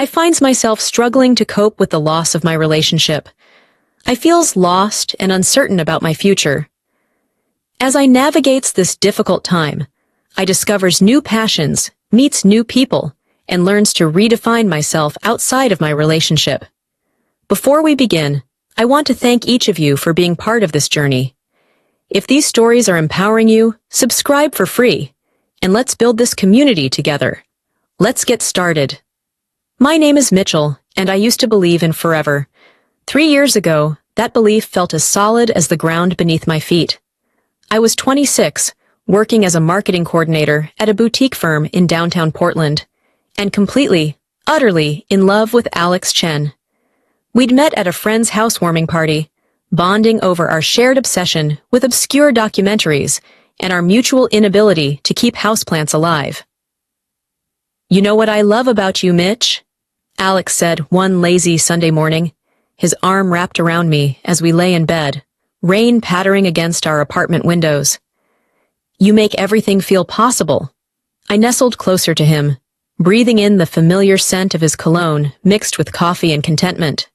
I finds myself struggling to cope with the loss of my relationship. I feels lost and uncertain about my future. As I navigates this difficult time, I discovers new passions, meets new people, and learns to redefine myself outside of my relationship. Before we begin, I want to thank each of you for being part of this journey. If these stories are empowering you, subscribe for free, and let's build this community together. Let's get started. My name is Mitchell, and I used to believe in forever. 3 years ago, that belief felt as solid as the ground beneath my feet. I was 26, working as a marketing coordinator at a boutique firm in downtown Portland, and completely, utterly in love with Alex Chen. We'd met at a friend's housewarming party, bonding over our shared obsession with obscure documentaries and our mutual inability to keep houseplants alive. "You know what I love about you, Mitch?" Alex said one lazy Sunday morning, his arm wrapped around me as we lay in bed, rain pattering against our apartment windows. "You make everything feel possible." I nestled closer to him, breathing in the familiar scent of his cologne mixed with coffee and contentment.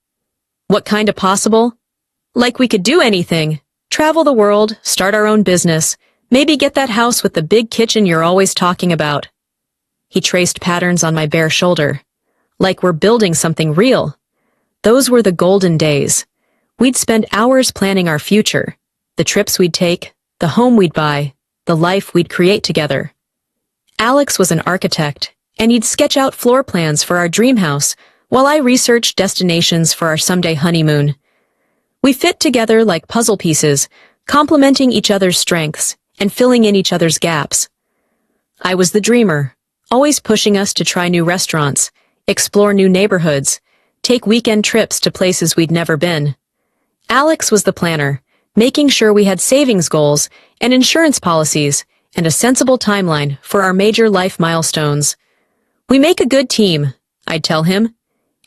"What kind of possible?" "Like we could do anything. Travel the world, start our own business, maybe get that house with the big kitchen you're always talking about." He traced patterns on my bare shoulder. "Like we're building something real." Those were the golden days. We'd spend hours planning our future, the trips we'd take, the home we'd buy, the life we'd create together. Alex was an architect, and he'd sketch out floor plans for our dream house while I researched destinations for our someday honeymoon. We fit together like puzzle pieces, complementing each other's strengths and filling in each other's gaps. I was the dreamer, always pushing us to try new restaurants, explore new neighborhoods, take weekend trips to places we'd never been. Alex was the planner, making sure we had savings goals and insurance policies and a sensible timeline for our major life milestones. "We make a good team," I'd tell him,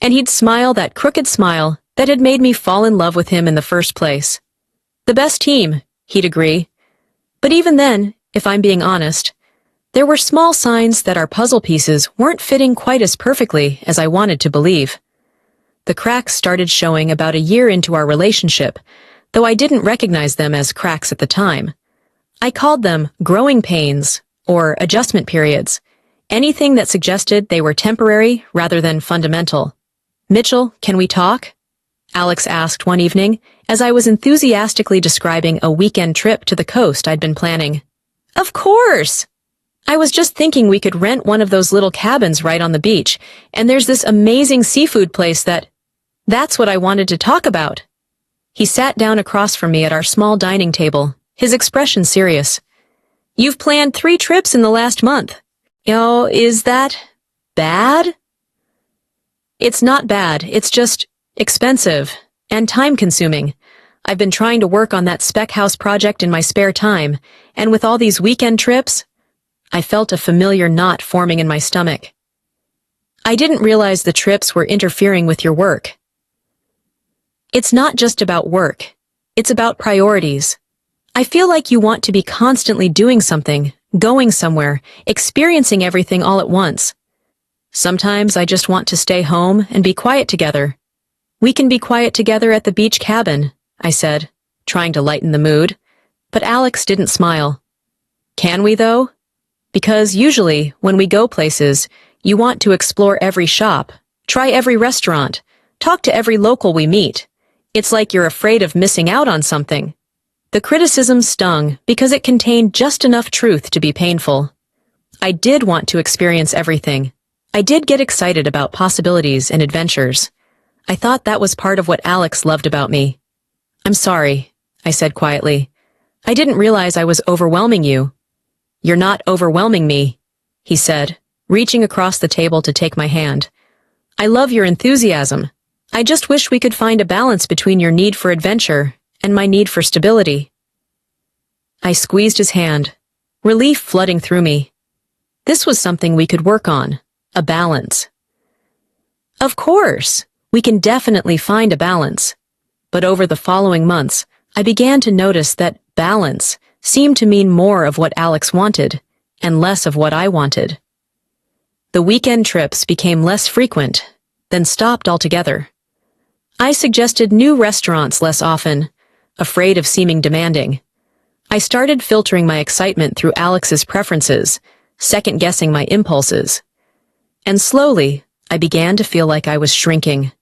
and he'd smile that crooked smile that had made me fall in love with him in the first place. "The best team," he'd agree. But even then, if I'm being honest, there were small signs that our puzzle pieces weren't fitting quite as perfectly as I wanted to believe. The cracks started showing about a year into our relationship, though I didn't recognize them as cracks at the time. I called them growing pains or adjustment periods, anything that suggested they were temporary rather than fundamental. "Mitchell, can we talk?" Alex asked one evening as I was enthusiastically describing a weekend trip to the coast I'd been planning. "Of course! I was just thinking we could rent one of those little cabins right on the beach, and there's this amazing seafood place that's what I wanted to talk about." He sat down across from me at our small dining table, his expression serious. "You've planned 3 trips in the last month. Is that bad?" "It's not bad, it's just expensive and time-consuming. I've been trying to work on that spec house project in my spare time, and with all these weekend trips," I felt a familiar knot forming in my stomach. "I didn't realize the trips were interfering with your work." "It's not just about work. It's about priorities. I feel like you want to be constantly doing something, going somewhere, experiencing everything all at once. Sometimes I just want to stay home and be quiet together." "We can be quiet together at the beach cabin," I said, trying to lighten the mood. But Alex didn't smile. "Can we, though? Because usually, when we go places, you want to explore every shop, try every restaurant, talk to every local we meet. It's like you're afraid of missing out on something." The criticism stung because it contained just enough truth to be painful. I did want to experience everything. I did get excited about possibilities and adventures. I thought that was part of what Alex loved about me. "I'm sorry," I said quietly. "I didn't realize I was overwhelming you." "You're not overwhelming me," he said, reaching across the table to take my hand. "I love your enthusiasm. I just wish we could find a balance between your need for adventure and my need for stability." I squeezed his hand, relief flooding through me. This was something we could work on, a balance. "Of course, we can definitely find a balance." But over the following months, I began to notice that balance seemed to mean more of what Alex wanted and less of what I wanted. The weekend trips became less frequent, then stopped altogether. I suggested new restaurants less often, afraid of seeming demanding. I started filtering my excitement through Alex's preferences, second-guessing my impulses. And slowly, I began to feel like I was shrinking.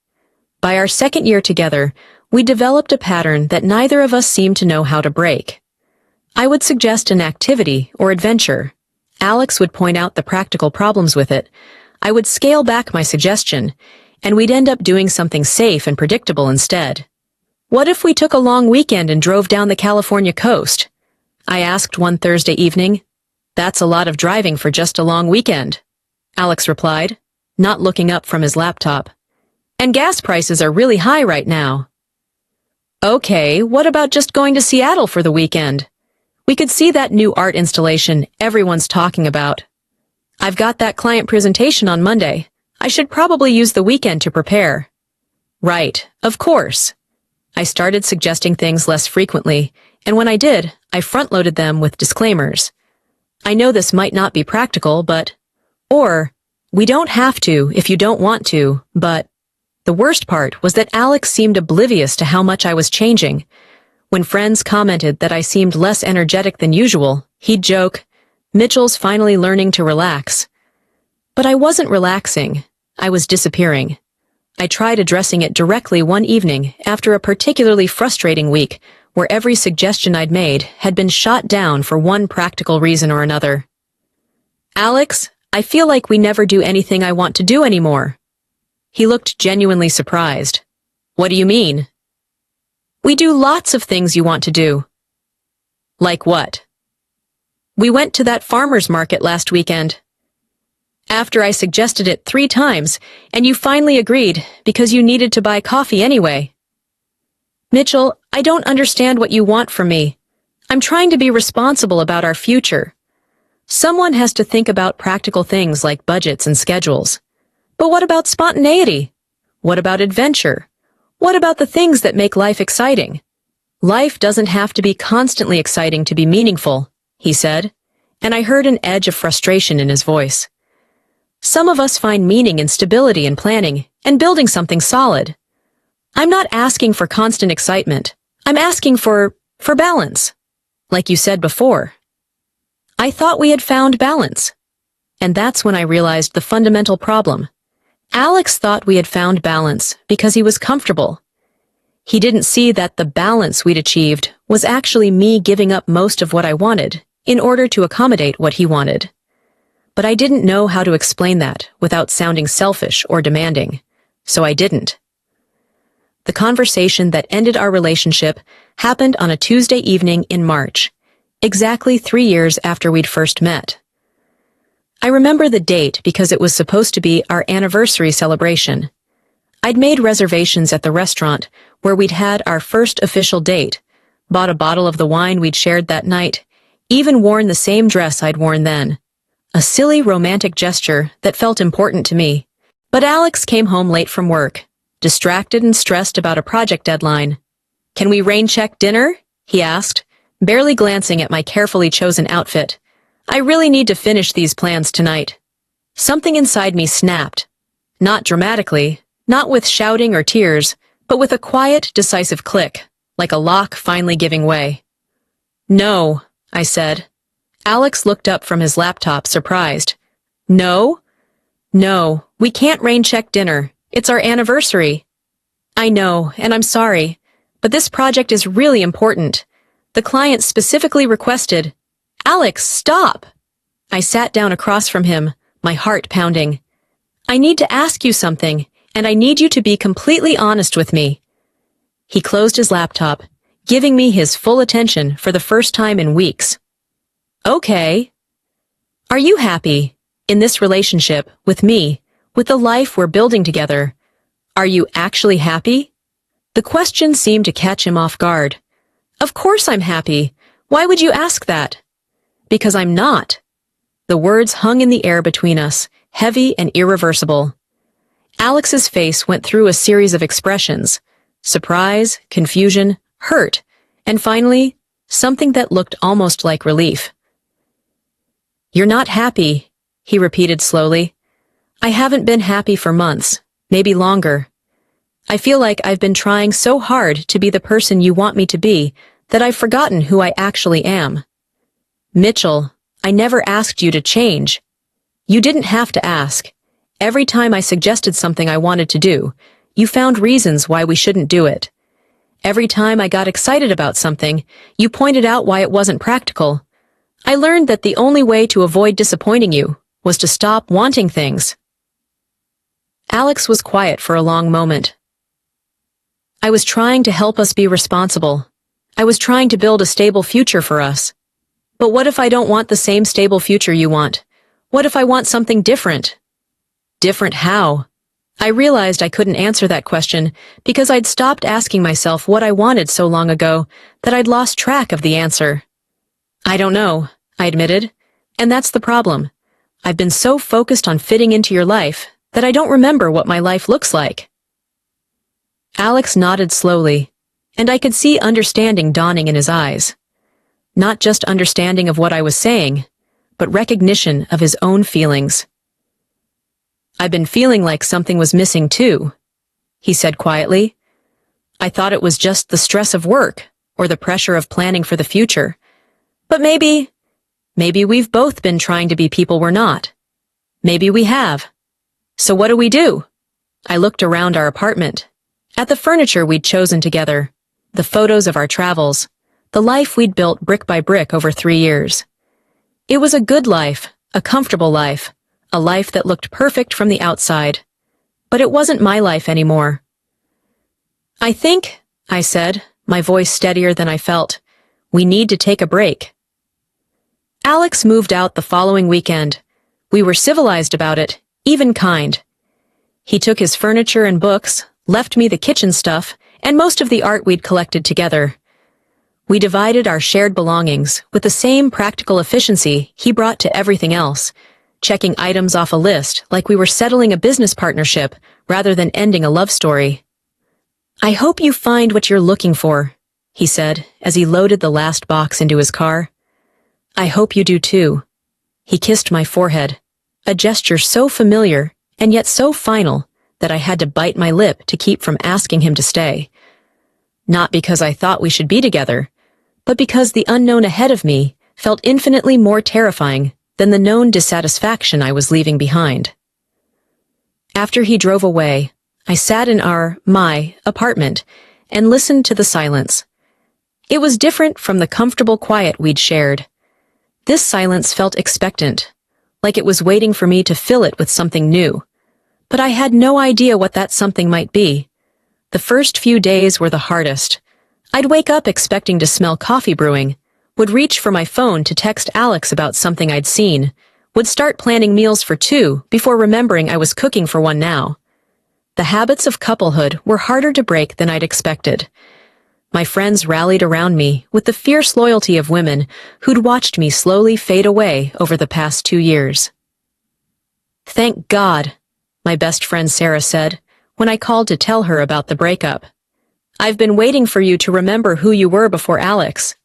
By our second year together, we developed a pattern that neither of us seemed to know how to break. I would suggest an activity or adventure. Alex would point out the practical problems with it. I would scale back my suggestion, and we'd end up doing something safe and predictable instead. What if we took a long weekend and drove down the California coast? I asked one Thursday evening. That's a lot of driving for just a long weekend, Alex replied, not looking up from his laptop. And gas prices are really high right now. Okay, what about just going to Seattle for the weekend? We could see that new art installation everyone's talking about. I've got that client presentation on Monday. I should probably use the weekend to prepare. Right, of course. I started suggesting things less frequently, and when I did, I front-loaded them with disclaimers. I know this might not be practical, or, we don't have to if you don't want to, but... The worst part was that Alex seemed oblivious to how much I was changing. When friends commented that I seemed less energetic than usual, he'd joke, "Mitchell's finally learning to relax." But I wasn't relaxing. I was disappearing. I tried addressing it directly one evening after a particularly frustrating week where every suggestion I'd made had been shot down for one practical reason or another. "Alex, I feel like we never do anything I want to do anymore." He looked genuinely surprised. "What do you mean?" "We do lots of things you want to do." "Like what?" "We went to that farmer's market last weekend." "After I suggested it 3 times, and you finally agreed because you needed to buy coffee anyway." "Mitchell, I don't understand what you want from me. I'm trying to be responsible about our future. Someone has to think about practical things like budgets and schedules. But what about spontaneity? What about adventure? What about the things that make life exciting? Life doesn't have to be constantly exciting to be meaningful," he said, and I heard an edge of frustration in his voice. "Some of us find meaning in stability and planning and building something solid. I'm not asking for constant excitement. I'm asking for balance, like you said before." I thought we had found balance. And that's when I realized the fundamental problem. Alex thought we had found balance because he was comfortable. He didn't see that the balance we'd achieved was actually me giving up most of what I wanted in order to accommodate what he wanted. But I didn't know how to explain that without sounding selfish or demanding, so I didn't. The conversation that ended our relationship happened on a Tuesday evening in March, exactly 3 years after we'd first met. I remember the date because it was supposed to be our anniversary celebration. I'd made reservations at the restaurant where we'd had our first official date, bought a bottle of the wine we'd shared that night, even worn the same dress I'd worn then. A silly romantic gesture that felt important to me. But Alex came home late from work, distracted and stressed about a project deadline. "Can we rain-check dinner?" he asked, barely glancing at my carefully chosen outfit. "I really need to finish these plans tonight." Something inside me snapped. Not dramatically, not with shouting or tears, but with a quiet, decisive click, like a lock finally giving way. "No," I said. Alex looked up from his laptop, surprised. "No? No, we can't rain-check dinner. It's our anniversary." "I know, and I'm sorry, but this project is really important. The client specifically requested—" "Alex, stop!" I sat down across from him, my heart pounding. "I need to ask you something, and I need you to be completely honest with me." He closed his laptop, giving me his full attention for the first time in weeks. "Okay. Are you happy in this relationship with me, with the life we're building together? Are you actually happy?" The question seemed to catch him off guard. "Of course I'm happy. Why would you ask that?" "Because I'm not." The words hung in the air between us, heavy and irreversible. Alex's face went through a series of expressions: surprise, confusion, hurt, and finally, something that looked almost like relief. "You're not happy," he repeated slowly. "I haven't been happy for months, Maybe longer. I feel like I've been trying so hard to be the person you want me to be that I've forgotten who I actually am. Mitchell, I never asked you to change. You didn't have to ask. Every time I suggested something I wanted to do, you found reasons why we shouldn't do it. Every time I got excited about something, you pointed out why it wasn't practical. I learned that the only way to avoid disappointing you was to stop wanting things. Alex was quiet for a long moment. I was trying to help us be responsible. I was trying to build a stable future for us. But what if I don't want the same stable future you want? What if I want something different? Different how? I realized I couldn't answer that question because I'd stopped asking myself what I wanted so long ago that I'd lost track of the answer. I don't know, I admitted, and that's the problem. I've been so focused on fitting into your life that I don't remember what my life looks like. Alex nodded slowly, and I could see understanding dawning in his eyes. Not just understanding of what I was saying, but recognition of his own feelings. I've been feeling like something was missing too, he said quietly. I thought it was just the stress of work or the pressure of planning for the future. But maybe we've both been trying to be people we're not. Maybe we have. So what do we do? I looked around our apartment, at the furniture we'd chosen together, the photos of our travels, the life we'd built brick by brick over 3 years. It was a good life, a comfortable life, a life that looked perfect from the outside. But it wasn't my life anymore. I think, I said, my voice steadier than I felt, we need to take a break. Alex moved out the following weekend. We were civilized about it, even kind. He took his furniture and books, left me the kitchen stuff, and most of the art we'd collected together. We divided our shared belongings with the same practical efficiency he brought to everything else, checking items off a list like we were settling a business partnership rather than ending a love story. I hope you find what you're looking for, he said as he loaded the last box into his car. I hope you do too. He kissed my forehead, a gesture so familiar and yet so final that I had to bite my lip to keep from asking him to stay. Not because I thought we should be together, but because the unknown ahead of me felt infinitely more terrifying than the known dissatisfaction I was leaving behind. After he drove away, I sat in my apartment and listened to the silence. It was different from the comfortable quiet we'd shared. This silence felt expectant, like it was waiting for me to fill it with something new. But I had no idea what that something might be. The first few days were the hardest. I'd wake up expecting to smell coffee brewing, would reach for my phone to text Alex about something I'd seen, would start planning meals for 2 before remembering I was cooking for 1 now. The habits of couplehood were harder to break than I'd expected. My friends rallied around me with the fierce loyalty of women who'd watched me slowly fade away over the past 2 years. Thank God, my best friend Sarah said, when I called to tell her about the breakup. I've been waiting for you to remember who you were before Alex.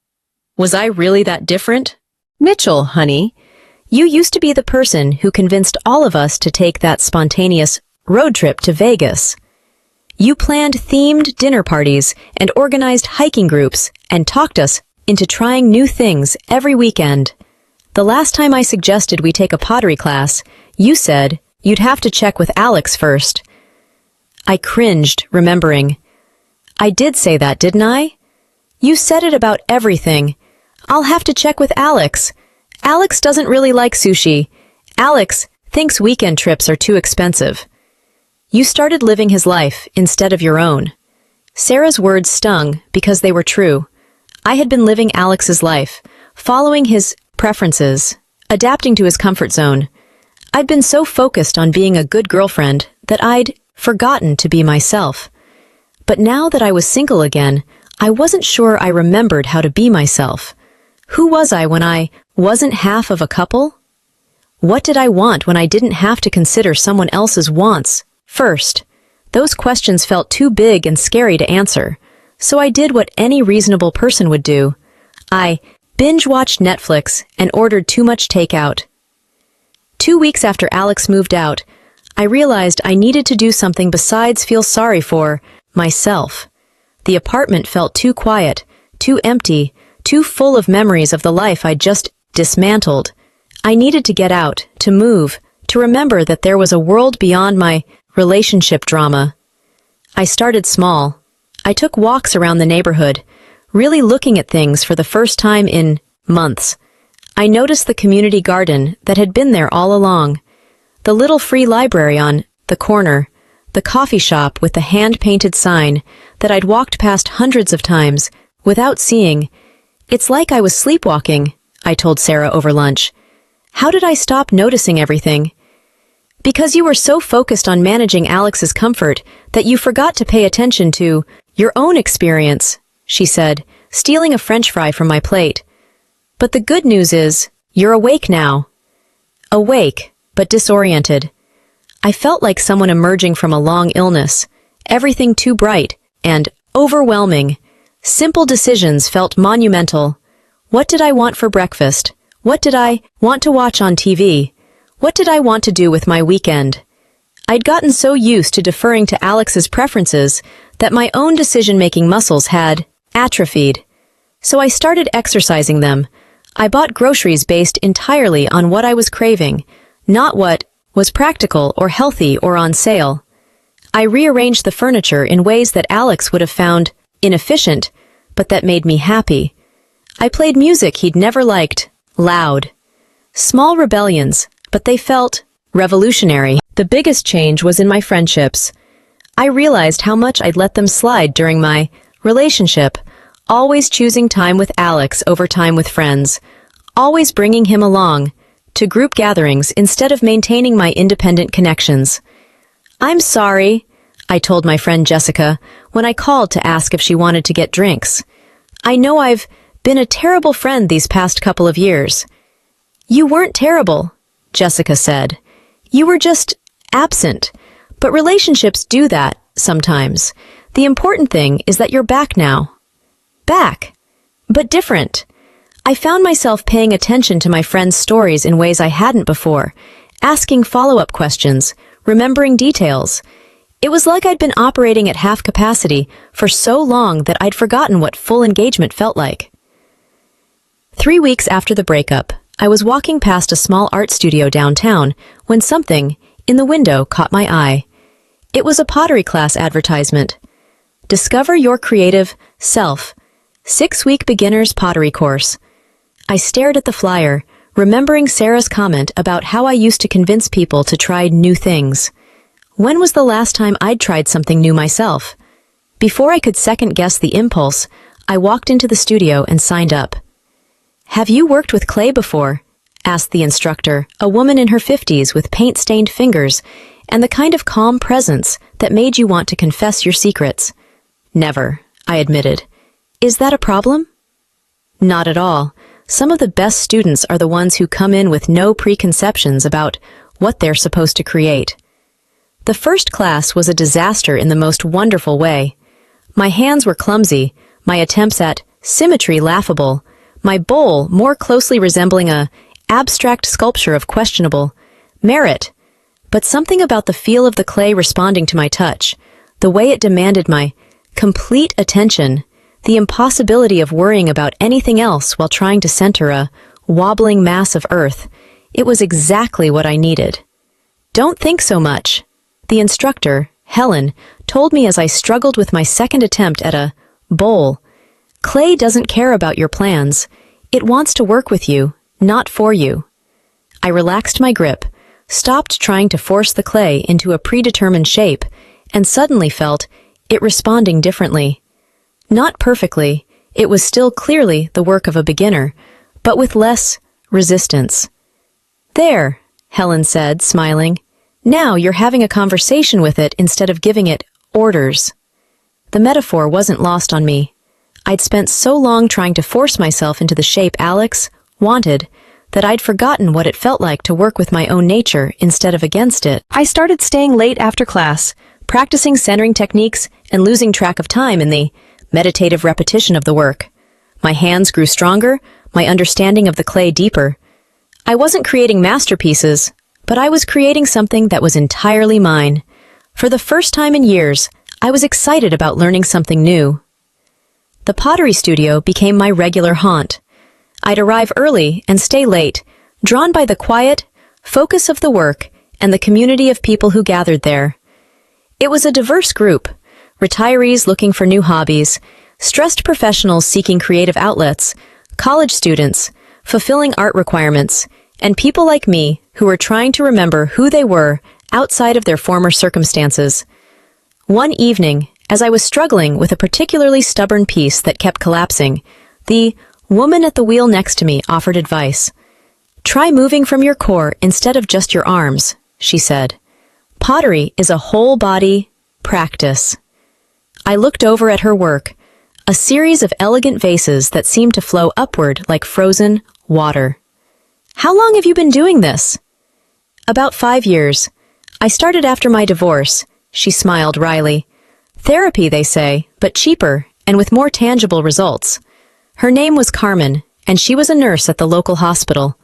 Was I really that different? Mitchell, honey, you used to be the person who convinced all of us to take that spontaneous road trip to Vegas. You planned themed dinner parties and organized hiking groups and talked us into trying new things every weekend. The last time I suggested we take a pottery class, you said you'd have to check with Alex first. I cringed, remembering. I did say that, didn't I? You said it about everything. I'll have to check with Alex. Alex doesn't really like sushi. Alex thinks weekend trips are too expensive. You started living his life instead of your own. Sarah's words stung because they were true. I had been living Alex's life, following his preferences, adapting to his comfort zone. I'd been so focused on being a good girlfriend that I'd forgotten to be myself. But now that I was single again, I wasn't sure I remembered how to be myself. Who was I when I wasn't half of a couple? What did I want when I didn't have to consider someone else's wants first? Those questions felt too big and scary to answer, so I did what any reasonable person would do. I binge-watched Netflix and ordered too much takeout. 2 weeks after Alex moved out, I realized I needed to do something besides feel sorry for myself. The apartment felt too quiet, too empty, too full of memories of the life I'd just dismantled. I needed to get out, to move, to remember that there was a world beyond my relationship drama. I started small. I took walks around the neighborhood, really looking at things for the first time in months. I noticed the community garden that had been there all along, the little free library on the corner, the coffee shop with the hand-painted sign that I'd walked past hundreds of times without seeing. It's like I was sleepwalking, I told Sarah over lunch. How did I stop noticing everything? Because you were so focused on managing Alex's comfort that you forgot to pay attention to your own experience, she said, stealing a French fry from my plate. But the good news is, you're awake now. Awake, but disoriented. I felt like someone emerging from a long illness, everything too bright and overwhelming. Simple decisions felt monumental. What did I want for breakfast? What did I want to watch on TV? What did I want to do with my weekend? I'd gotten so used to deferring to Alex's preferences that my own decision-making muscles had atrophied. So I started exercising them. I bought groceries based entirely on what I was craving, not what was practical or healthy or on sale. I rearranged the furniture in ways that Alex would have found inefficient, but that made me happy. I played music he'd never liked, loud. Small rebellions, but they felt revolutionary. The biggest change was in my friendships. I realized how much I'd let them slide during my relationship, always choosing time with Alex over time with friends, always bringing him along to group gatherings instead of maintaining my independent connections. I'm sorry, I told my friend Jessica when I called to ask if she wanted to get drinks. I know I've been a terrible friend these past couple of years. You weren't terrible, Jessica said. You were just absent. But relationships do that sometimes. The important thing is that you're back now. Back, but different. I found myself paying attention to my friends' stories in ways I hadn't before, asking follow-up questions, remembering details. It was like I'd been operating at half capacity for so long that I'd forgotten what full engagement felt like. 3 weeks after the breakup, I was walking past a small art studio downtown when something in the window caught my eye. It was a pottery class advertisement. Discover your creative self. 6-week beginner's pottery course. I stared at the flyer, remembering Sarah's comment about how I used to convince people to try new things. When was the last time I'd tried something new myself? Before I could second-guess the impulse, I walked into the studio and signed up. Have you worked with clay before? Asked the instructor, a woman in her 50s with paint-stained fingers and the kind of calm presence that made you want to confess your secrets. Never, I admitted. Is that a problem? Not at all. Some of the best students are the ones who come in with no preconceptions about what they're supposed to create. The first class was a disaster in the most wonderful way. My hands were clumsy, my attempts at symmetry laughable, my bowl more closely resembling a abstract sculpture of questionable merit. But something about the feel of the clay responding to my touch, the way it demanded my complete attention, the impossibility of worrying about anything else while trying to center a wobbling mass of earth, it was exactly what I needed. Don't think so much. The instructor, Helen, told me as I struggled with my second attempt at a bowl. Clay doesn't care about your plans. It wants to work with you, not for you. I relaxed my grip, stopped trying to force the clay into a predetermined shape, and suddenly felt it responding differently. Not perfectly, it was still clearly the work of a beginner, but with less resistance. There, Helen said, smiling. Now you're having a conversation with it instead of giving it orders. The metaphor wasn't lost on me. I'd spent so long trying to force myself into the shape Alex wanted that I'd forgotten what it felt like to work with my own nature instead of against it. I started staying late after class, practicing centering techniques and losing track of time in the meditative repetition of the work. My hands grew stronger, my understanding of the clay deeper. I wasn't creating masterpieces, but I was creating something that was entirely mine. For the first time in years, I was excited about learning something new. The pottery studio became my regular haunt. I'd arrive early and stay late, drawn by the quiet, focus of the work, and the community of people who gathered there. It was a diverse group, retirees looking for new hobbies, stressed professionals seeking creative outlets, college students, fulfilling art requirements, and people like me who were trying to remember who they were outside of their former circumstances. One evening, as I was struggling with a particularly stubborn piece that kept collapsing, the woman at the wheel next to me offered advice. "Try moving from your core instead of just your arms," she said. "Pottery is a whole-body practice." I looked over at her work, a series of elegant vases that seemed to flow upward like frozen water. "How long have you been doing this?" "About 5 years. I started after my divorce," she smiled wryly. "Therapy, they say, but cheaper and with more tangible results." Her name was Carmen, and she was a nurse at the local hospital.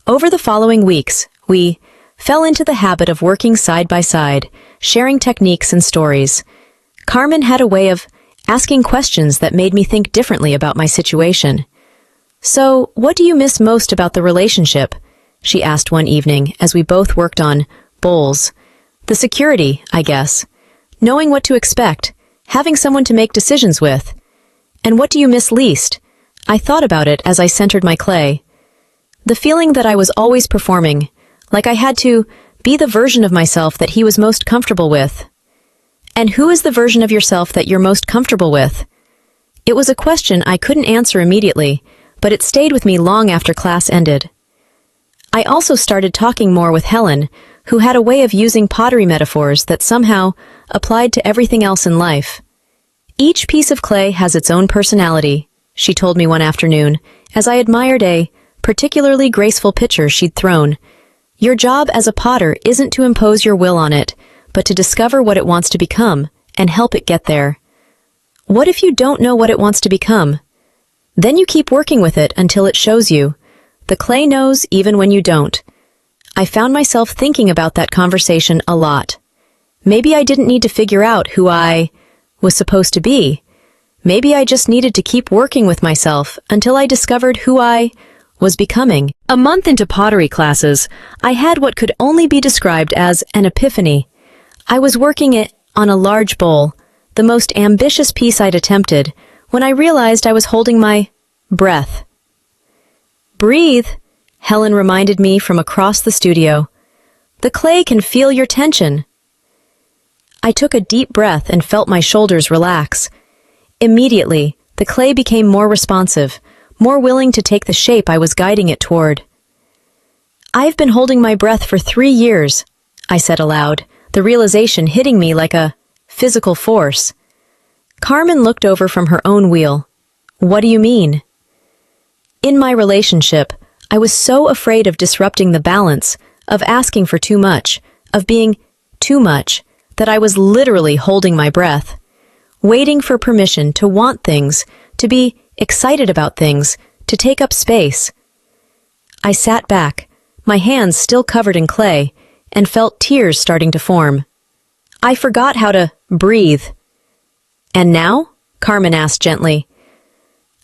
Over the following weeks, we fell into the habit of working side by side, sharing techniques and stories. Carmen had a way of asking questions that made me think differently about my situation. "So, what do you miss most about the relationship?" she asked one evening as we both worked on bowls. "The security, I guess. Knowing what to expect, having someone to make decisions with. And what do you miss least?" I thought about it as I centered my clay. The feeling that I was always performing, like I had to be the version of myself that he was most comfortable with. "And who is the version of yourself that you're most comfortable with?" It was a question I couldn't answer immediately, but it stayed with me long after class ended. I also started talking more with Helen, who had a way of using pottery metaphors that somehow applied to everything else in life. "Each piece of clay has its own personality," she told me one afternoon, as I admired a particularly graceful pitcher she'd thrown. "Your job as a potter isn't to impose your will on it, but to discover what it wants to become and help it get there." What if you don't know what it wants to become? Then you keep working with it until it shows you. The clay knows even when you don't. I found myself thinking about that conversation a lot. Maybe I didn't need to figure out who I was supposed to be. Maybe I just needed to keep working with myself until I discovered who I was becoming. A month into pottery classes, I had what could only be described as an epiphany. I was working it on a large bowl, the most ambitious piece I'd attempted, when I realized I was holding my breath. "Breathe," Helen reminded me from across the studio. "The clay can feel your tension." I took a deep breath and felt my shoulders relax. Immediately, the clay became more responsive, more willing to take the shape I was guiding it toward. "I've been holding my breath for 3 years," I said aloud, the realization hitting me like a physical force. Carmen looked over from her own wheel. "What do you mean?" In my relationship, I was so afraid of disrupting the balance, of asking for too much, of being too much, that I was literally holding my breath, waiting for permission to want things, to be excited about things, to take up space. I sat back, my hands still covered in clay, and felt tears starting to form. I forgot how to breathe. "And now?" Carmen asked gently.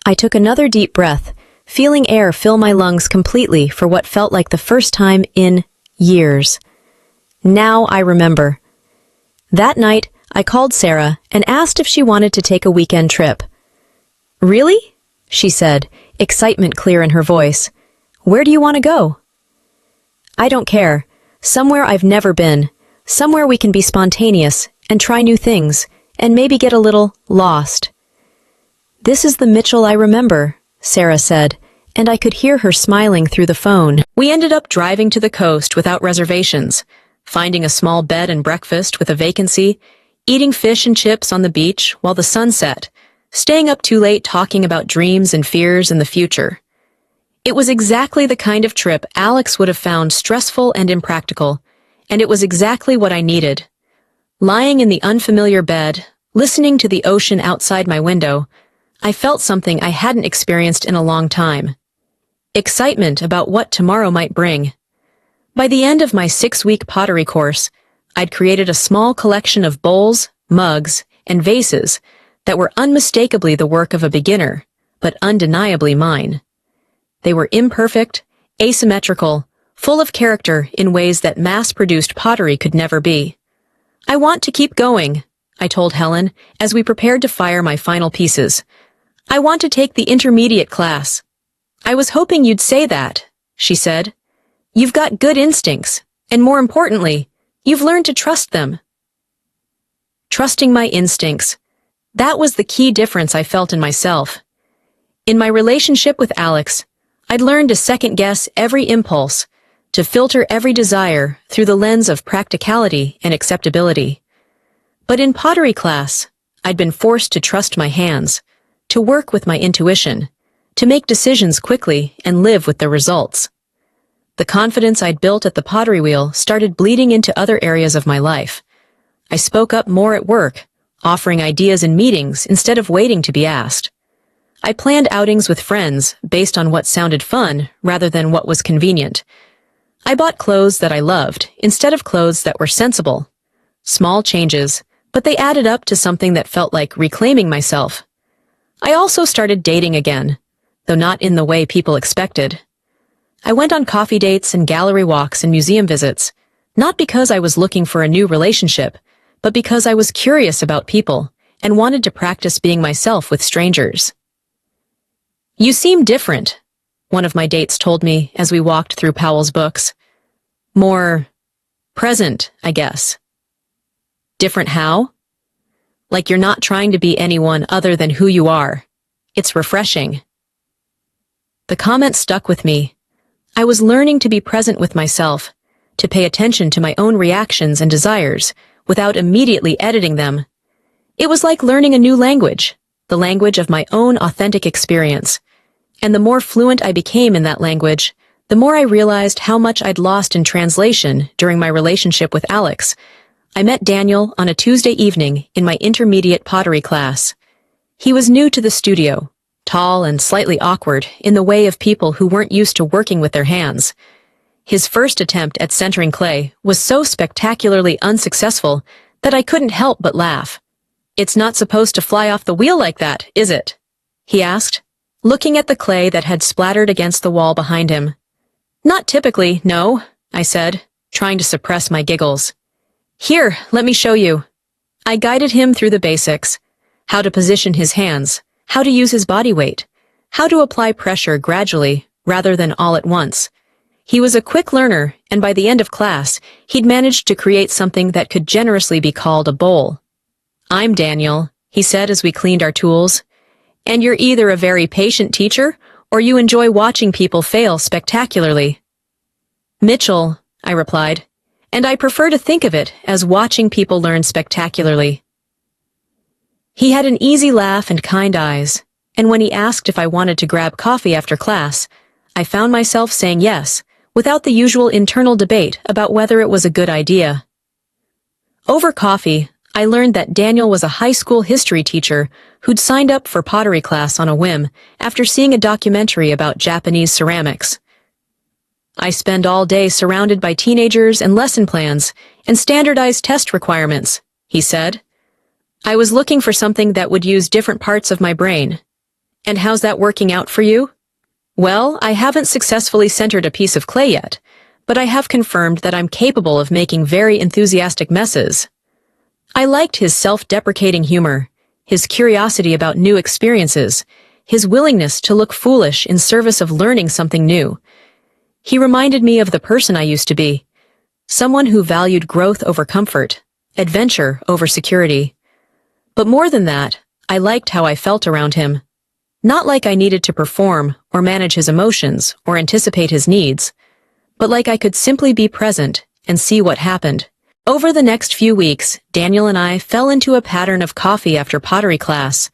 I took another deep breath, feeling air fill my lungs completely for what felt like the first time in years. Now I remember. That night, I called Sarah and asked if she wanted to take a weekend trip. "Really?" she said, excitement clear in her voice. "Where do you want to go?" "I don't care. Somewhere I've never been. Somewhere we can be spontaneous and try new things, and maybe get a little lost." "This is the Mitchell I remember," Sarah said, and I could hear her smiling through the phone. We ended up driving to the coast without reservations, finding a small bed and breakfast with a vacancy, eating fish and chips on the beach while the sun set, staying up too late talking about dreams and fears in the future. It was exactly the kind of trip Alex would have found stressful and impractical, and it was exactly what I needed. Lying in the unfamiliar bed, listening to the ocean outside my window, I felt something I hadn't experienced in a long time. Excitement about what tomorrow might bring. By the end of my 6-week pottery course, I'd created a small collection of bowls, mugs, and vases that were unmistakably the work of a beginner, but undeniably mine. They were imperfect, asymmetrical, full of character in ways that mass-produced pottery could never be. "I want to keep going," I told Helen as we prepared to fire my final pieces. "I want to take the intermediate class." "I was hoping you'd say that," she said. "You've got good instincts, and more importantly, you've learned to trust them." Trusting my instincts. That was the key difference I felt in myself. In my relationship with Alex, I'd learned to second-guess every impulse, to filter every desire through the lens of practicality and acceptability. But in pottery class, I'd been forced to trust my hands, to work with my intuition, to make decisions quickly and live with the results. The confidence I'd built at the pottery wheel started bleeding into other areas of my life. I spoke up more at work, offering ideas in meetings instead of waiting to be asked. I planned outings with friends based on what sounded fun rather than what was convenient. I bought clothes that I loved instead of clothes that were sensible. Small changes, but they added up to something that felt like reclaiming myself. I also started dating again, though not in the way people expected. I went on coffee dates and gallery walks and museum visits, not because I was looking for a new relationship, but because I was curious about people and wanted to practice being myself with strangers. "You seem different," one of my dates told me as we walked through Powell's books. "More present, I guess." "Different how?" "Like you're not trying to be anyone other than who you are. It's refreshing." The comment stuck with me. I was learning to be present with myself, to pay attention to my own reactions and desires without immediately editing them. It was like learning a new language, the language of my own authentic experience. And the more fluent I became in that language, the more I realized how much I'd lost in translation during my relationship with Alex. I met Daniel on a Tuesday evening in my intermediate pottery class. He was new to the studio, tall and slightly awkward in the way of people who weren't used to working with their hands. His first attempt at centering clay was so spectacularly unsuccessful that I couldn't help but laugh. "It's not supposed to fly off the wheel like that, is it?" he asked, looking at the clay that had splattered against the wall behind him. "Not typically, no," I said, trying to suppress my giggles. "Here, let me show you." I guided him through the basics: how to position his hands, how to use his body weight, how to apply pressure gradually rather than all at once. He was a quick learner, and by the end of class, he'd managed to create something that could generously be called a bowl. "I'm Daniel," he said as we cleaned our tools. "And you're either a very patient teacher or you enjoy watching people fail spectacularly." "Mitchell," I replied, "and I prefer to think of it as watching people learn spectacularly." He had an easy laugh and kind eyes, and when he asked if I wanted to grab coffee after class, I found myself saying yes, without the usual internal debate about whether it was a good idea. Over coffee, I learned that Daniel was a high school history teacher who'd signed up for pottery class on a whim after seeing a documentary about Japanese ceramics. "I spend all day surrounded by teenagers and lesson plans and standardized test requirements," he said. "I was looking for something that would use different parts of my brain." "And how's that working out for you?" "Well, I haven't successfully centered a piece of clay yet, but I have confirmed that I'm capable of making very enthusiastic messes." I liked his self-deprecating humor, his curiosity about new experiences, his willingness to look foolish in service of learning something new. He reminded me of the person I used to be, someone who valued growth over comfort, adventure over security. But more than that, I liked how I felt around him. Not like I needed to perform or manage his emotions or anticipate his needs, but like I could simply be present and see what happened. Over the next few weeks, Daniel and I fell into a pattern of coffee after pottery class.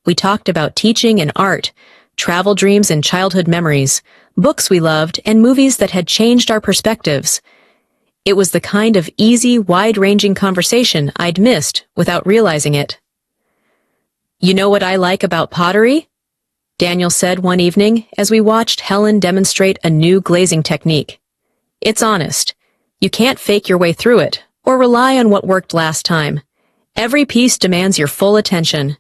We talked about teaching and art, travel dreams and childhood memories, books we loved, and movies that had changed our perspectives. It was the kind of easy, wide-ranging conversation I'd missed without realizing it. "You know what I like about pottery?" Daniel said one evening as we watched Helen demonstrate a new glazing technique. It's honest. You can't fake your way through it, or rely on what worked last time. Every piece demands your full attention.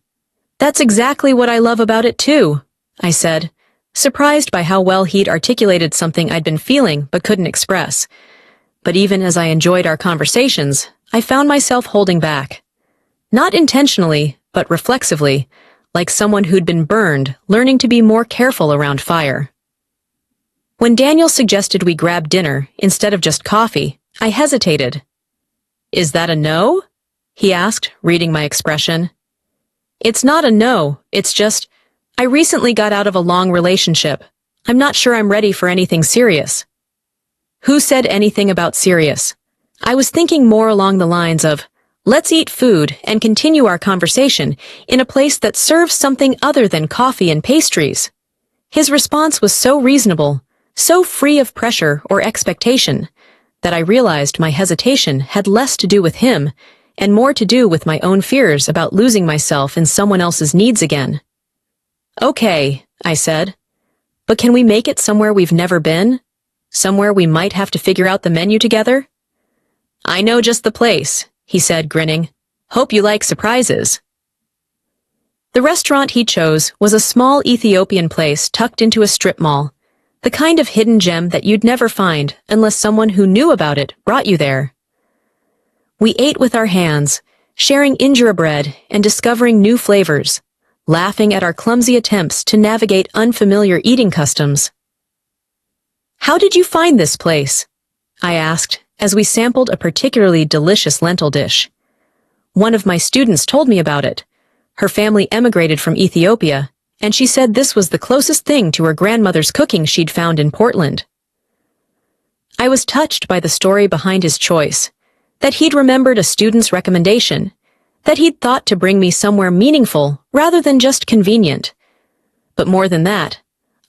That's exactly what I love about it too, I said, surprised by how well he'd articulated something I'd been feeling but couldn't express. But even as I enjoyed our conversations, I found myself holding back. Not intentionally, but reflexively, like someone who'd been burned, learning to be more careful around fire. When Daniel suggested we grab dinner instead of just coffee, I hesitated. "Is that a no?" he asked, reading my expression. "It's not a no, it's just, I recently got out of a long relationship. I'm not sure I'm ready for anything serious." Who said anything about serious? I was thinking more along the lines of, let's eat food and continue our conversation in a place that serves something other than coffee and pastries. His response was so reasonable, so free of pressure or expectation, that I realized my hesitation had less to do with him and more to do with my own fears about losing myself in someone else's needs again. "Okay," I said, "but can we make it somewhere we've never been? Somewhere we might have to figure out the menu together?" "I know just the place," he said, grinning. "Hope you like surprises." The restaurant he chose was a small Ethiopian place tucked into a strip mall, the kind of hidden gem that you'd never find unless someone who knew about it brought you there. We ate with our hands, sharing injera bread and discovering new flavors, laughing at our clumsy attempts to navigate unfamiliar eating customs. "How did you find this place?" I asked as we sampled a particularly delicious lentil dish. One of my students told me about it. Her family emigrated from Ethiopia, and she said this was the closest thing to her grandmother's cooking she'd found in Portland. I was touched by the story behind his choice, that he'd remembered a student's recommendation, that he'd thought to bring me somewhere meaningful rather than just convenient. But more than that,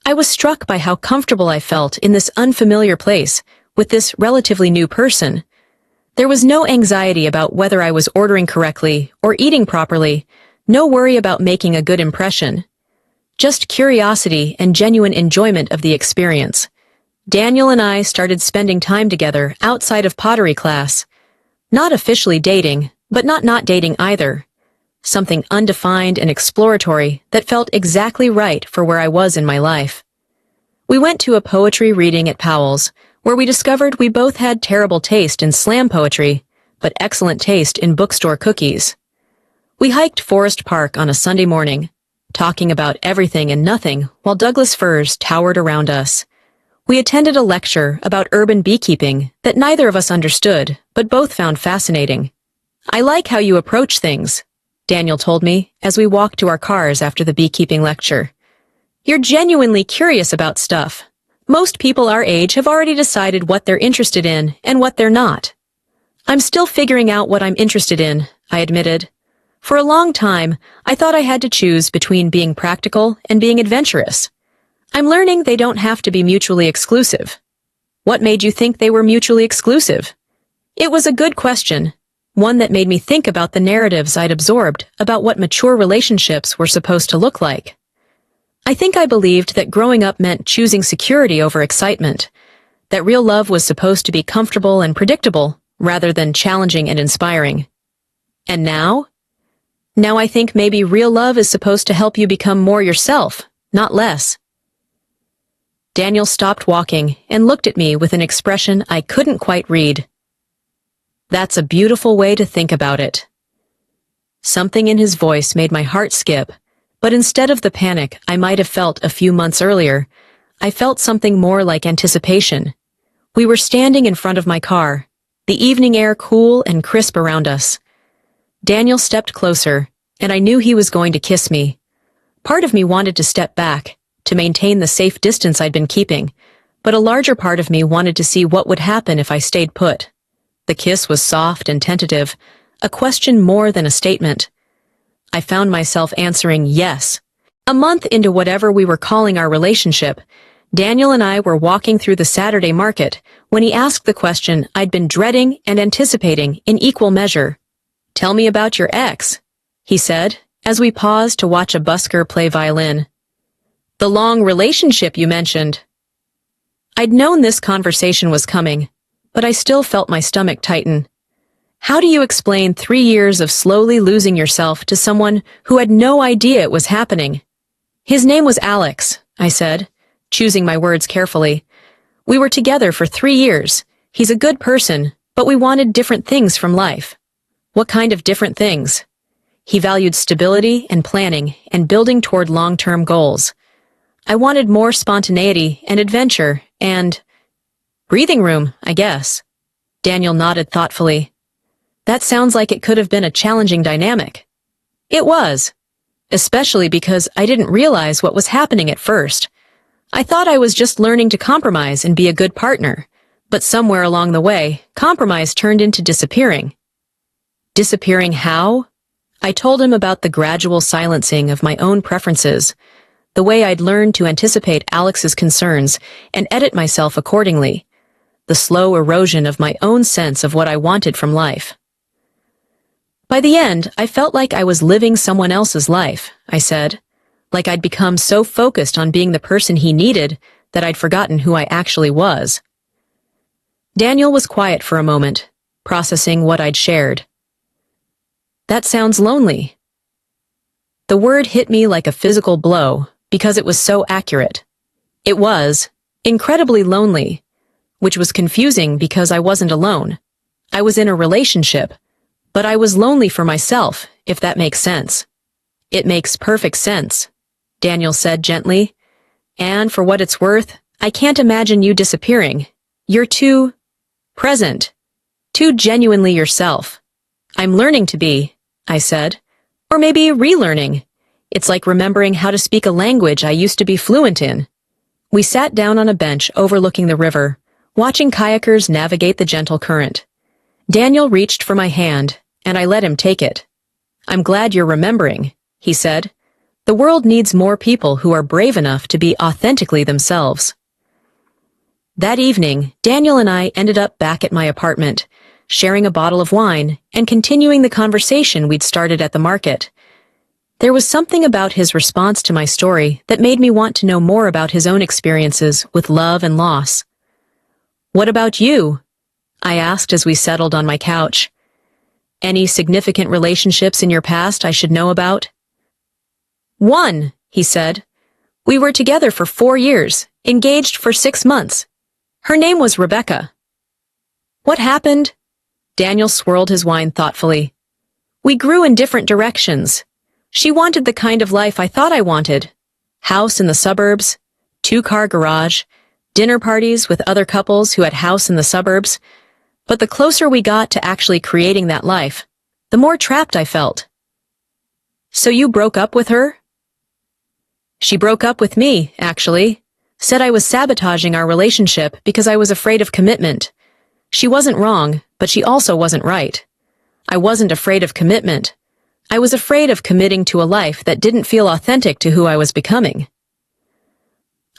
I was struck by how comfortable I felt in this unfamiliar place with this relatively new person. There was no anxiety about whether I was ordering correctly or eating properly, no worry about making a good impression. Just curiosity and genuine enjoyment of the experience. Daniel and I started spending time together outside of pottery class. Not officially dating, but not dating either. Something undefined and exploratory that felt exactly right for where I was in my life. We went to a poetry reading at Powell's, where we discovered we both had terrible taste in slam poetry, but excellent taste in bookstore cookies. We hiked Forest Park on a Sunday morning, talking about everything and nothing while Douglas firs towered around us. We attended a lecture about urban beekeeping that neither of us understood, but both found fascinating. "I like how you approach things," Daniel told me as we walked to our cars after the beekeeping lecture. "You're genuinely curious about stuff. Most people our age have already decided what they're interested in and what they're not." "I'm still figuring out what I'm interested in," I admitted. For a long time, I thought I had to choose between being practical and being adventurous. I'm learning they don't have to be mutually exclusive. What made you think they were mutually exclusive? It was a good question, one that made me think about the narratives I'd absorbed about what mature relationships were supposed to look like. I think I believed that growing up meant choosing security over excitement, that real love was supposed to be comfortable and predictable rather than challenging and inspiring. And now? Now I think maybe real love is supposed to help you become more yourself, not less. Daniel stopped walking and looked at me with an expression I couldn't quite read. "That's a beautiful way to think about it." Something in his voice made my heart skip, but instead of the panic I might have felt a few months earlier, I felt something more like anticipation. We were standing in front of my car, the evening air cool and crisp around us. Daniel stepped closer, and I knew he was going to kiss me. Part of me wanted to step back, to maintain the safe distance I'd been keeping, but a larger part of me wanted to see what would happen if I stayed put. The kiss was soft and tentative, a question more than a statement. I found myself answering yes. A month into whatever we were calling our relationship, Daniel and I were walking through the Saturday market when he asked the question I'd been dreading and anticipating in equal measure. "Tell me about your ex," he said, as we paused to watch a busker play violin. "The long relationship you mentioned." I'd known this conversation was coming, but I still felt my stomach tighten. How do you explain 3 years of slowly losing yourself to someone who had no idea it was happening? His name was Alex, I said, choosing my words carefully. We were together for 3 years. He's a good person, but we wanted different things from life. What kind of different things? He valued stability and planning and building toward long-term goals. I wanted more spontaneity and adventure and breathing room, I guess. Daniel nodded thoughtfully. That sounds like it could have been a challenging dynamic. It was, especially because I didn't realize what was happening at first. I thought I was just learning to compromise and be a good partner, but somewhere along the way, compromise turned into disappearing. Disappearing how? I told him about the gradual silencing of my own preferences, the way I'd learned to anticipate Alex's concerns and edit myself accordingly, the slow erosion of my own sense of what I wanted from life. By the end, I felt like I was living someone else's life, I said, like I'd become so focused on being the person he needed that I'd forgotten who I actually was. Daniel was quiet for a moment, processing what I'd shared. That sounds lonely. The word hit me like a physical blow because it was so accurate. It was incredibly lonely, which was confusing because I wasn't alone. I was in a relationship, but I was lonely for myself, if that makes sense. It makes perfect sense, Daniel said gently. And for what it's worth, I can't imagine you disappearing. You're too present, too genuinely yourself. I'm learning to be, I said. Or maybe relearning. It's like remembering how to speak a language I used to be fluent in. We sat down on a bench overlooking the river, watching kayakers navigate the gentle current. Daniel reached for my hand, and I let him take it. I'm glad you're remembering, he said. The world needs more people who are brave enough to be authentically themselves. That evening, Daniel and I ended up back at my apartment, sharing a bottle of wine and continuing the conversation we'd started at the market. There was something about his response to my story that made me want to know more about his own experiences with love and loss. What about you? I asked as we settled on my couch. Any significant relationships in your past I should know about? One, he said. We were together for 4 years, engaged for 6 months. Her name was Rebecca. What happened? Daniel swirled his wine thoughtfully. We grew in different directions. She wanted the kind of life I thought I wanted. House in the suburbs, 2-car garage, dinner parties with other couples who had house in the suburbs. But the closer we got to actually creating that life, the more trapped I felt. So you broke up with her? She broke up with me, actually. Said I was sabotaging our relationship because I was afraid of commitment. She wasn't wrong, but she also wasn't right. I wasn't afraid of commitment. I was afraid of committing to a life that didn't feel authentic to who I was becoming.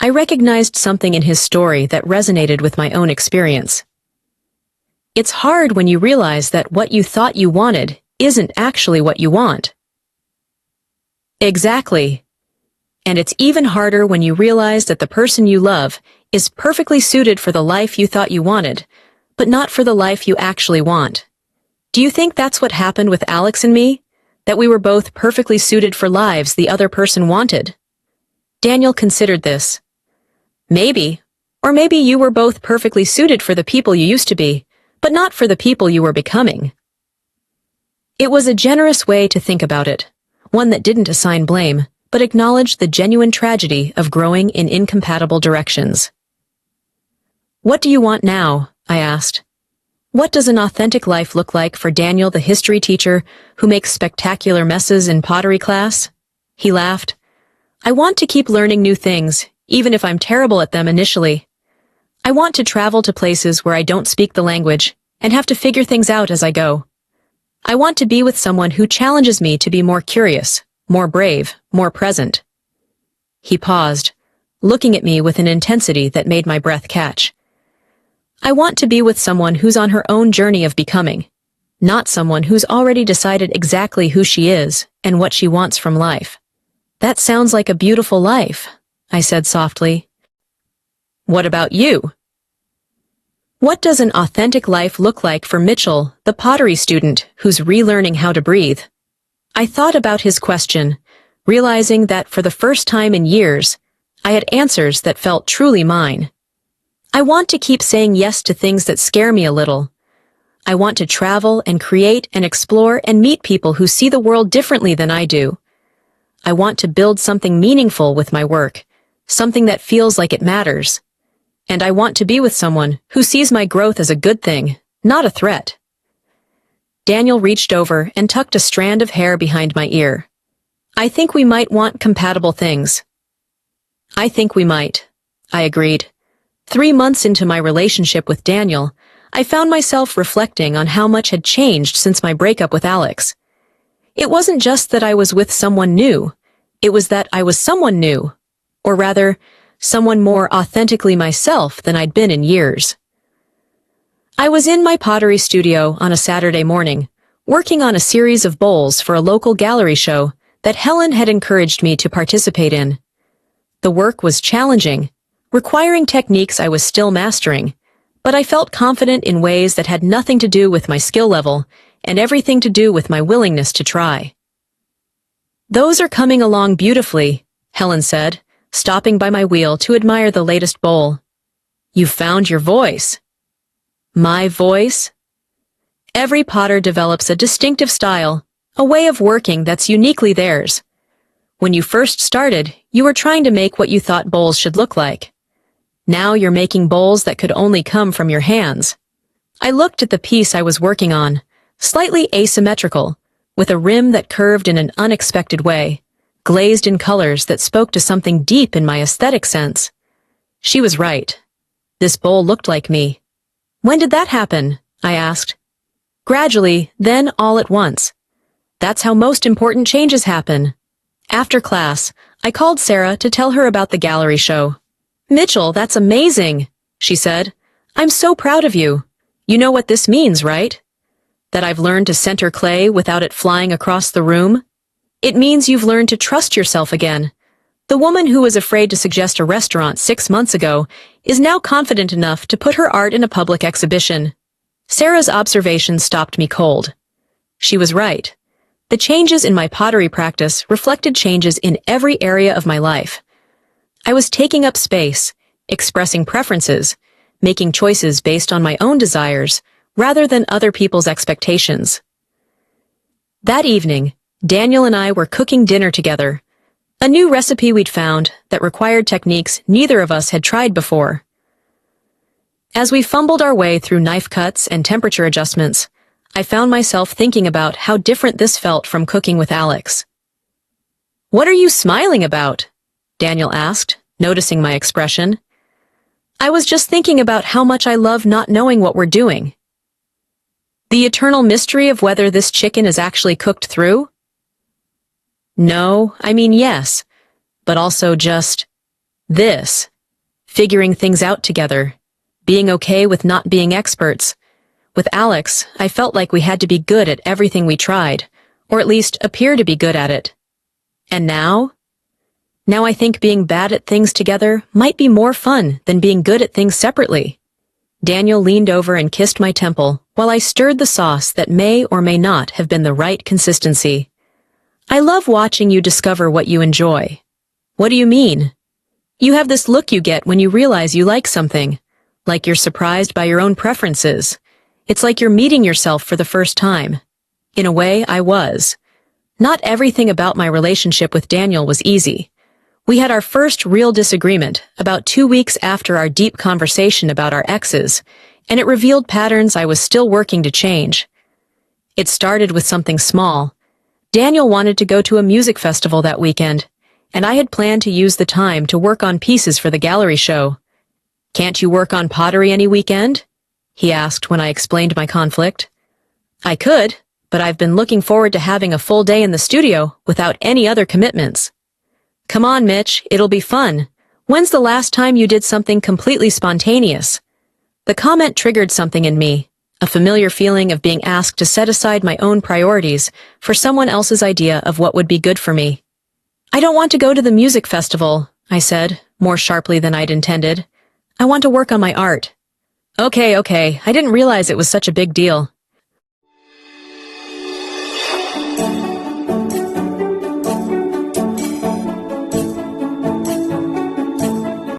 I recognized something in his story that resonated with my own experience. It's hard when you realize that what you thought you wanted isn't actually what you want. Exactly. And it's even harder when you realize that the person you love is perfectly suited for the life you thought you wanted, but not for the life you actually want. Do you think that's what happened with Alex and me? That we were both perfectly suited for lives the other person wanted? Daniel considered this. Maybe. Or maybe you were both perfectly suited for the people you used to be, but not for the people you were becoming. It was a generous way to think about it, one that didn't assign blame, but acknowledged the genuine tragedy of growing in incompatible directions. What do you want now? I asked. What does an authentic life look like for Daniel, the history teacher who makes spectacular messes in pottery class? He laughed. I want to keep learning new things, even if I'm terrible at them initially. I want to travel to places where I don't speak the language and have to figure things out as I go. I want to be with someone who challenges me to be more curious, more brave, more present. He paused, looking at me with an intensity that made my breath catch. I want to be with someone who's on her own journey of becoming, not someone who's already decided exactly who she is and what she wants from life. That sounds like a beautiful life, I said softly. What about you? What does an authentic life look like for Mitchell, the pottery student who's relearning how to breathe? I thought about his question, realizing that for the first time in years, I had answers that felt truly mine. I want to keep saying yes to things that scare me a little. I want to travel and create and explore and meet people who see the world differently than I do. I want to build something meaningful with my work, something that feels like it matters. And I want to be with someone who sees my growth as a good thing, not a threat. Daniel reached over and tucked a strand of hair behind my ear. I think we might want compatible things. I think we might, I agreed. 3 months into my relationship with Daniel, I found myself reflecting on how much had changed since my breakup with Alex. It wasn't just that I was with someone new, it was that I was someone new, or rather, someone more authentically myself than I'd been in years. I was in my pottery studio on a Saturday morning, working on a series of bowls for a local gallery show that Helen had encouraged me to participate in. The work was challenging, requiring techniques I was still mastering, but I felt confident in ways that had nothing to do with my skill level and everything to do with my willingness to try. "Those are coming along beautifully," Helen said, stopping by my wheel to admire the latest bowl. "You've found your voice." My voice? Every potter develops a distinctive style, a way of working that's uniquely theirs. When you first started, you were trying to make what you thought bowls should look like. Now you're making bowls that could only come from your hands. I looked at the piece I was working on, slightly asymmetrical, with a rim that curved in an unexpected way, glazed in colors that spoke to something deep in my aesthetic sense. She was right. This bowl looked like me. "When did that happen?" I asked. "Gradually, then all at once. That's how most important changes happen." After class, I called Sarah to tell her about the gallery show. "Mitchell, that's amazing," she said. "I'm so proud of you. You know what this means, right? That I've learned to center clay without it flying across the room? It means you've learned to trust yourself again. The woman who was afraid to suggest a restaurant 6 months ago is now confident enough to put her art in a public exhibition." Sarah's observation stopped me cold. She was right. The changes in my pottery practice reflected changes in every area of my life. I was taking up space, expressing preferences, making choices based on my own desires, rather than other people's expectations. That evening, Daniel and I were cooking dinner together, a new recipe we'd found that required techniques neither of us had tried before. As we fumbled our way through knife cuts and temperature adjustments, I found myself thinking about how different this felt from cooking with Alex. "What are you smiling about?" Daniel asked, noticing my expression. "I was just thinking about how much I love not knowing what we're doing." "The eternal mystery of whether this chicken is actually cooked through?" "No, I mean yes, but also just this, figuring things out together, being okay with not being experts. With Alex, I felt like we had to be good at everything we tried, or at least appear to be good at it. And now? Now I think being bad at things together might be more fun than being good at things separately." Daniel leaned over and kissed my temple while I stirred the sauce that may or may not have been the right consistency. "I love watching you discover what you enjoy." "What do you mean?" "You have this look you get when you realize you like something, like you're surprised by your own preferences. It's like you're meeting yourself for the first time." In a way, I was. Not everything about my relationship with Daniel was easy. We had our first real disagreement about 2 weeks after our deep conversation about our exes, and it revealed patterns I was still working to change. It started with something small. Daniel wanted to go to a music festival that weekend, and I had planned to use the time to work on pieces for the gallery show. "Can't you work on pottery any weekend?" he asked when I explained my conflict. "I could, but I've been looking forward to having a full day in the studio without any other commitments." "Come on, Mitch, it'll be fun. When's the last time you did something completely spontaneous?" The comment triggered something in me, a familiar feeling of being asked to set aside my own priorities for someone else's idea of what would be good for me. "I don't want to go to the music festival," I said, more sharply than I'd intended. I want to work on my art. Okay, I didn't realize it was such a big deal.